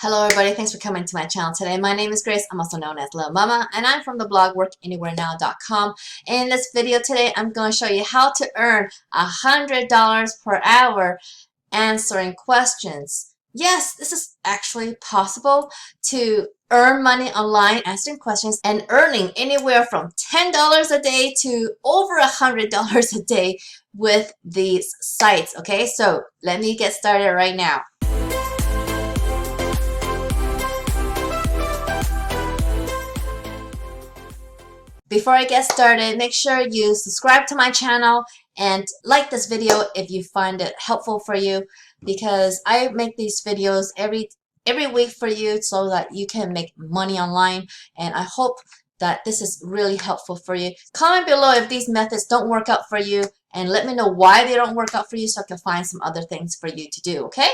Hello everybody, thanks for coming to my channel today. My name is Grace, I'm also known as Littlemama, and I'm from the blog workanywherenow.com. In this video today, I'm going to show you how to earn $100 per hour answering questions. Yes, this is actually possible to earn money online answering questions and earning anywhere from $10 a day to over $100 a day with these sites. Okay, so let me get started right now. Before I get started, make sure you subscribe to my channel and like this video if you find it helpful for you, because I make these videos every week for you so that you can make money online, and I hope that this is really helpful for you. Comment below if these methods don't work out for you and let me know why they don't work out for you so I can find some other things for you to do, okay?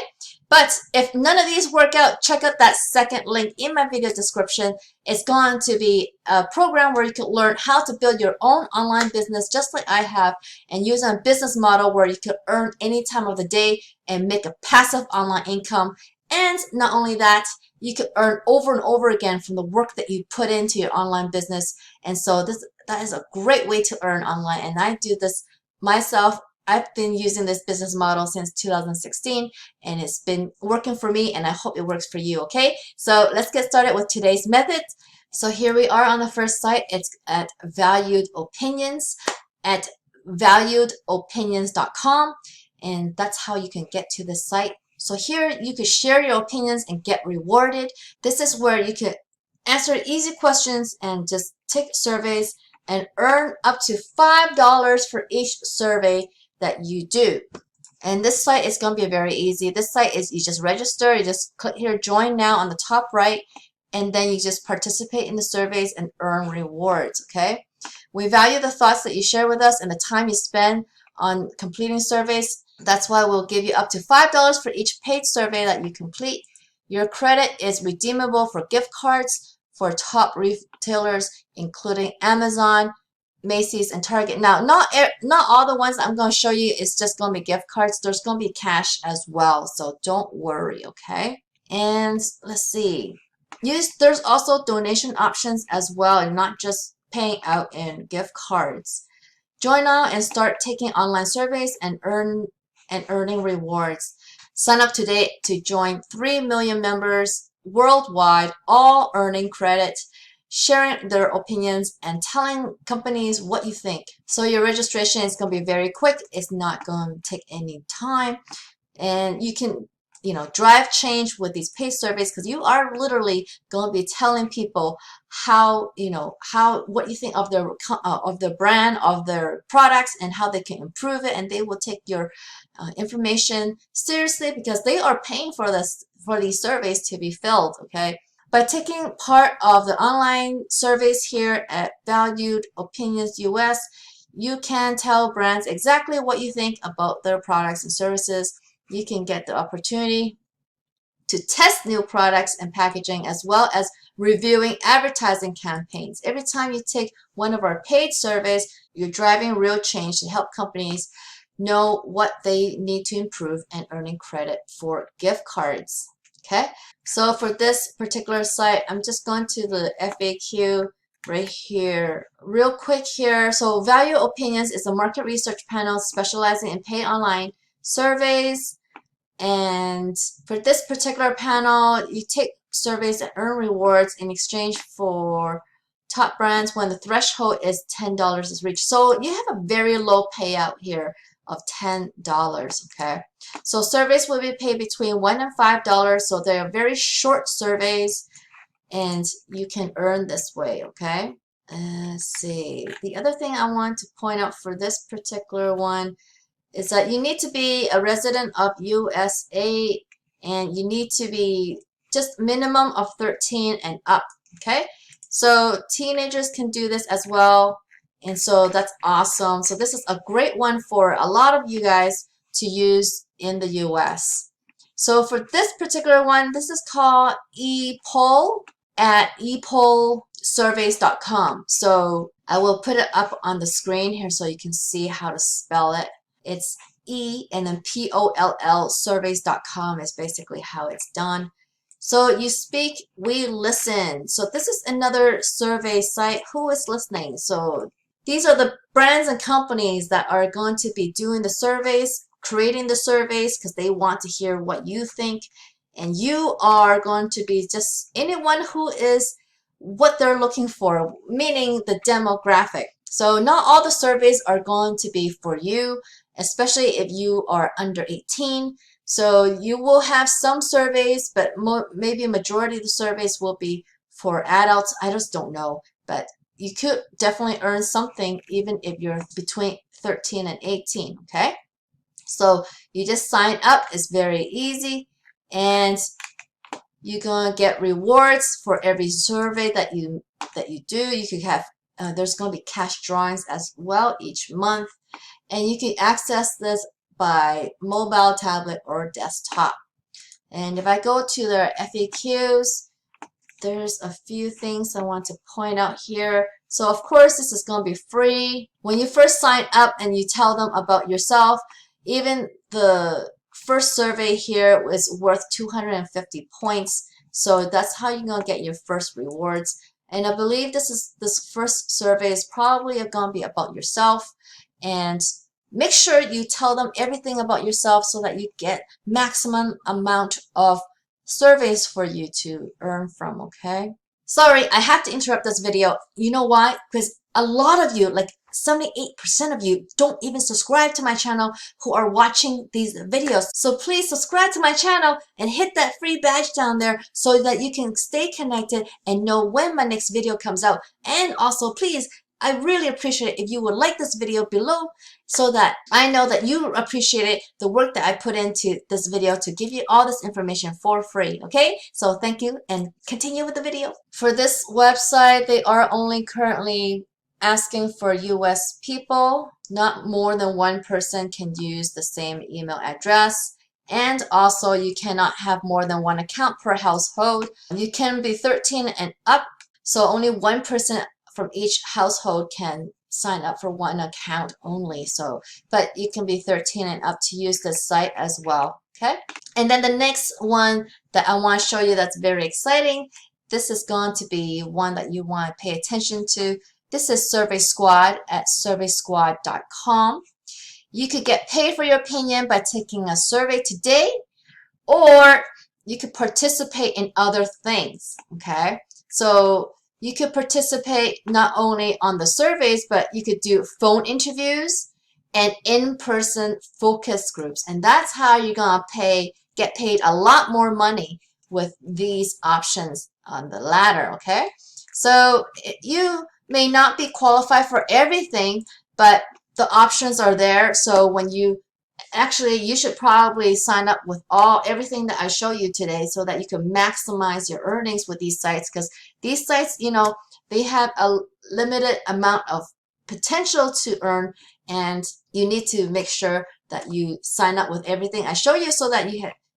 But if none of these work out, check out that second link in my video description. It's going to be a program where you can learn how to build your own online business just like I have, and use a business model where you can earn any time of the day and make a passive online income. And not only that, you can earn over and over again from the work that you put into your online business. And so that is a great way to earn online, and I do this myself. I've been using this business model since 2016, and it's been working for me, and I hope it works for you, okay? So let's get started with today's method. So here we are on the first site. It's at Valued Opinions at valuedopinions.com, and that's how you can get to this site. So here you can share your opinions and get rewarded. This is where you can answer easy questions and just take surveys and earn up to $5 for each survey that you do. And this site is going to be very easy. This site is, you just register, you just click here, join now on the top right, and then you just participate in the surveys and earn rewards, okay? We value the thoughts that you share with us and the time you spend on completing surveys. That's why we'll give you up to $5 for each paid survey that you complete. Your credit is redeemable for gift cards for top retailers, including Amazon, Macy's, and Target. Now, not all the ones I'm going to show you is just going to be gift cards. There's going to be cash as well, so don't worry, okay? And let's see. There's also donation options as well, and not just paying out in gift cards. Join now and start taking online surveys and earning rewards. Sign up today to join 3 million members worldwide, all earning credit, sharing their opinions, and telling companies what you think. So your registration is going to be very quick. It's not going to take any time, and you can drive change with these paid surveys, because you are literally going to be telling people what you think of their brand, of their products, and how they can improve it, and they will take your information seriously because they are paying for these surveys to be filled, okay? By taking part of the online surveys here at Valued Opinions US, you can tell brands exactly what you think about their products and services. You can get the opportunity to test new products and packaging, as well as reviewing advertising campaigns. Every time you take one of our paid surveys, you're driving real change to help companies know what they need to improve and earning credit for gift cards. Okay, so for this particular site, I'm just going to the FAQ right here, real quick here. So Value Opinions is a market research panel specializing in paid online surveys. And for this particular panel, you take surveys and earn rewards in exchange for top brands when the threshold is $10 is reached. So you have a very low payout here of $10, okay? So surveys will be paid between $1 and $5, so they are very short surveys, and you can earn this way, okay? Let's see. The other thing I want to point out for this particular one is that you need to be a resident of USA, and you need to be just minimum of 13 and up, okay? So teenagers can do this as well, and so that's awesome. So this is a great one for a lot of you guys to use in the US. So for this particular one, this is called ePoll at epollsurveys.com. So I will put it up on the screen here so you can see how to spell it. It's E and then POLL surveys.com is basically how it's done. So you speak, we listen. So this is another survey site. Who is listening? So these are the brands and companies that are going to be doing the surveys, creating the surveys because they want to hear what you think. And you are going to be just anyone who is what they're looking for, meaning the demographic. So not all the surveys are going to be for you, especially if you are under 18. So you will have some surveys, but maybe a majority of the surveys will be for adults. I just don't know, but you could definitely earn something even if you're between 13 and 18, okay? So you just sign up. It's very easy, and you're gonna get rewards for every survey that you do. You could have there's gonna be cash drawings as well each month, and you can access this by mobile, tablet, or desktop. And if I go to their FAQs, there's a few things I want to point out here. So of course, this is going to be free. When you first sign up and you tell them about yourself, even the first survey here was worth 250 points. So that's how you're going to get your first rewards. And I believe this first survey is probably going to be about yourself. And make sure you tell them everything about yourself so that you get maximum amount of surveys for you to earn from, okay? Sorry, I have to interrupt this video. You know why? Because a lot of you, like 78% of you, don't even subscribe to my channel who are watching these videos. So please subscribe to my channel and hit that free badge down there so that you can stay connected and know when my next video comes out. And also, please, I really appreciate it if you would like this video below so that I know that you appreciate the work that I put into this video to give you all this information for free, okay? So thank you and continue with the video. For this website, they are only currently asking for US people. Not more than one person can use the same email address. And also you cannot have more than one account per household. You can be 13 and up, so only one person from each household can sign up for one account only. So, but you can be 13 and up to use this site as well, okay? And then the next one that I want to show you that's very exciting, this is going to be one that you want to pay attention to. This is Survey Squad at surveysquad.com. You could get paid for your opinion by taking a survey today, or you could participate in other things, okay? So you could participate not only on the surveys, but you could do phone interviews and in-person focus groups. And that's how you're gonna get paid a lot more money with these options on the ladder, okay? So you may not be qualified for everything, but the options are there. So when you you should probably sign up with everything that I show you today so that you can maximize your earnings with these sites, because these sites, you know, they have a limited amount of potential to earn, and you need to make sure that you sign up with everything I show you so that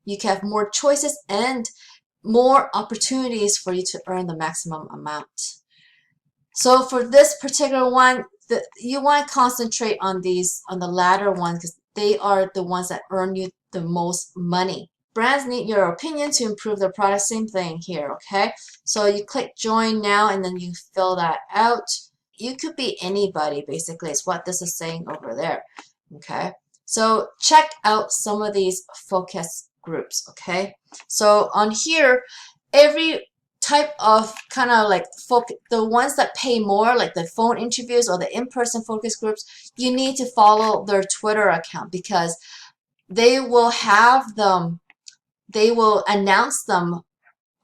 you can have more choices and more opportunities for you to earn the maximum amount. So for this particular one, you want to concentrate on the latter ones, because they are the ones that earn you the most money. Brands need your opinion to improve their product. Same thing here, okay? So you click join now and then you fill that out. You could be anybody, basically, is what this is saying over there, okay? So check out some of these focus groups, okay? So on here, every type of kind of like the ones that pay more, like the phone interviews or the in-person focus groups, you need to follow their Twitter account, because they will have them, they will announce them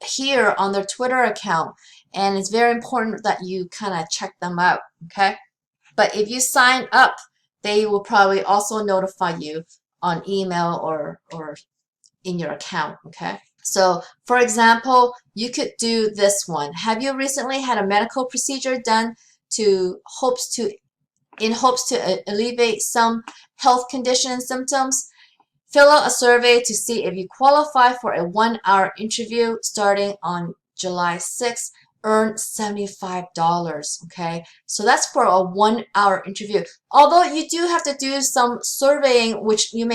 here on their Twitter account, and it's very important that you kind of check them out, okay? But if you sign up, they will probably also notify you on email or in your account, okay? So, for example, you could do this one. Have you recently had a medical procedure done in hopes to alleviate some health condition and symptoms? Fill out a survey to see if you qualify for a 1-hour interview starting on July 6th earn $75, okay? So that's for a 1-hour interview. Although you do have to do some surveying, which you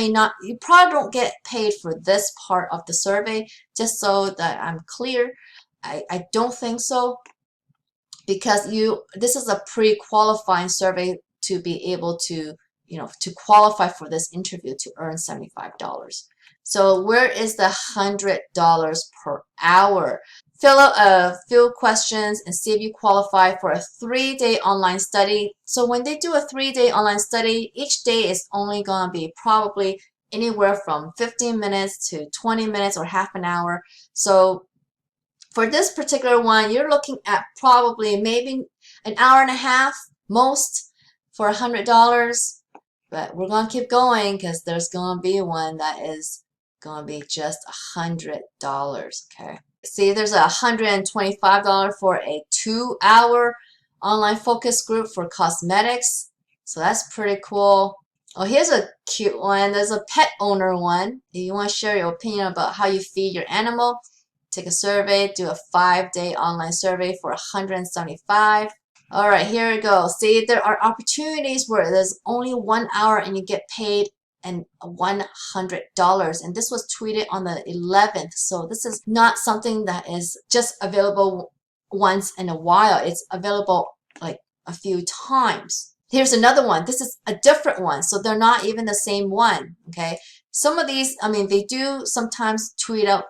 probably don't get paid for this part of the survey, just so that I'm clear. I don't think so, because this is a pre-qualifying survey to be able to, to qualify for this interview to earn $75. So where is the $100 per hour? Fill out a few questions and see if you qualify for a 3-day online study. So when they do a 3-day online study, each day is only going to be probably anywhere from 15 minutes to 20 minutes or half an hour. So for this particular one, you're looking at probably maybe an hour and a half most for $100. But we're going to keep going because there's going to be one that is going to be just $100, okay? See, there's a $125 for a 2-hour online focus group for cosmetics. So that's pretty cool. Oh, here's a cute one. There's a pet owner one. If you want to share your opinion about how you feed your animal, take a survey, do a 5-day online survey for $175. All right, here we go. See, there are opportunities where there's only 1 hour and you get paid and $100. And this was tweeted on the 11th. So this is not something that is just available once in a while. It's available like a few times. Here's another one. This is a different one. So they're not even the same one, okay? Some of these, I mean, they do sometimes tweet out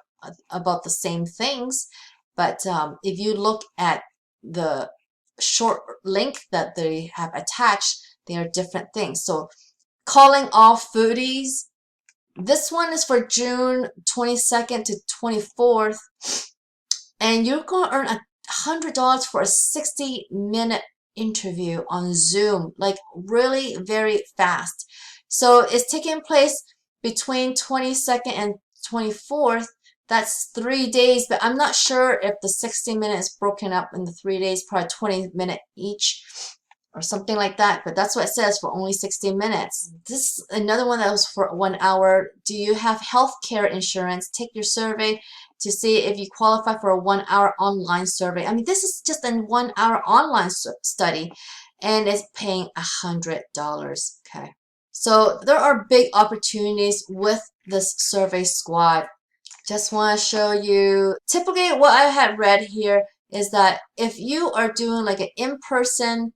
about the same things, but if you look at the short link that they have attached, they are different things. So calling all foodies, this one is for June 22nd to 24th, and you're going to earn $100 for a 60-minute interview on Zoom, like really very fast. So it's taking place between 22nd and 24th. That's 3 days, but I'm not sure if the 60 minutes is broken up in the 3 days, probably 20 minutes each or something like that. But that's what it says, for only 60 minutes. This is another one that was for 1 hour. Do you have health care insurance? Take your survey to see if you qualify for a 1-hour online survey. I mean, this is just a 1-hour online study, and it's paying $100. Okay. So there are big opportunities with this survey squad. Just want to show you, typically what I had read here is that if you are doing like an in-person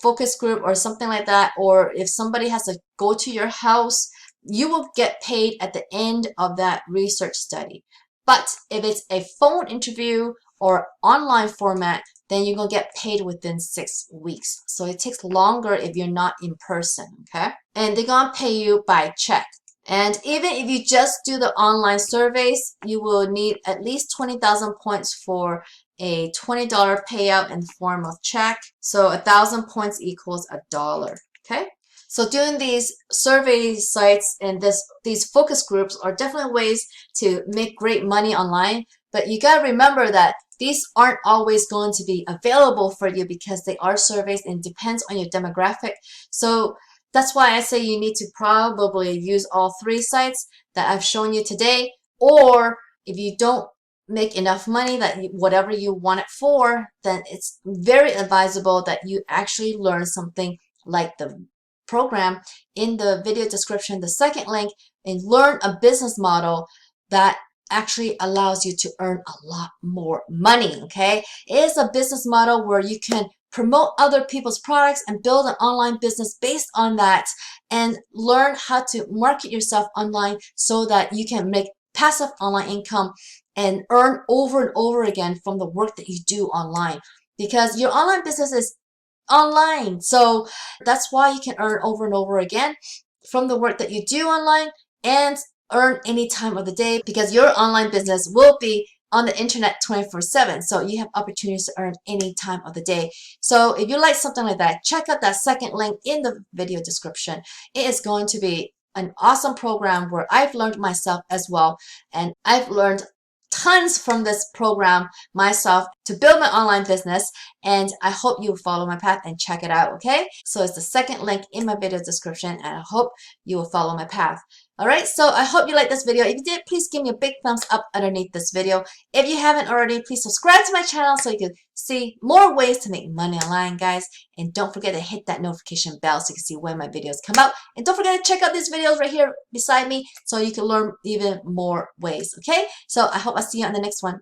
focus group or something like that, or if somebody has to go to your house, you will get paid at the end of that research study. But if it's a phone interview or online format, then you're going to get paid within 6 weeks. So it takes longer if you're not in person, okay? And they're going to pay you by check. And even if you just do the online surveys, you will need at least 20,000 points for a $20 payout in the form of check. So 1,000 points equals $1. Okay. So doing these survey sites and these focus groups are definitely ways to make great money online. But you got to remember that these aren't always going to be available for you because they are surveys and depends on your demographic. So that's why I say you need to probably use all 3 sites that I've shown you today. Or if you don't make enough money that whatever you want it for, then it's very advisable that you actually learn something like the program in the video description, the second link, and learn a business model that actually allows you to earn a lot more money, okay? It is a business model where you can promote other people's products and build an online business based on that, and learn how to market yourself online so that you can make passive online income and earn over and over again from the work that you do online, because your online business is online. So that's why you can earn over and over again from the work that you do online, and earn any time of the day, because your online business will be on the internet 24/7. So you have opportunities to earn any time of the day. So if you like something like that, check out that second link in the video description. It is going to be an awesome program where I've learned myself as well. And I've learned tons from this program myself to build my online business, and I hope you follow my path and check it out, okay? So it's the second link in my video description, and I hope you will follow my path. Alright, so I hope you liked this video. If you did, please give me a big thumbs up underneath this video. If you haven't already, please subscribe to my channel so you can see more ways to make money online, guys. And don't forget to hit that notification bell so you can see when my videos come out. And don't forget to check out these videos right here beside me so you can learn even more ways, okay? So I hope I'll see you on the next one.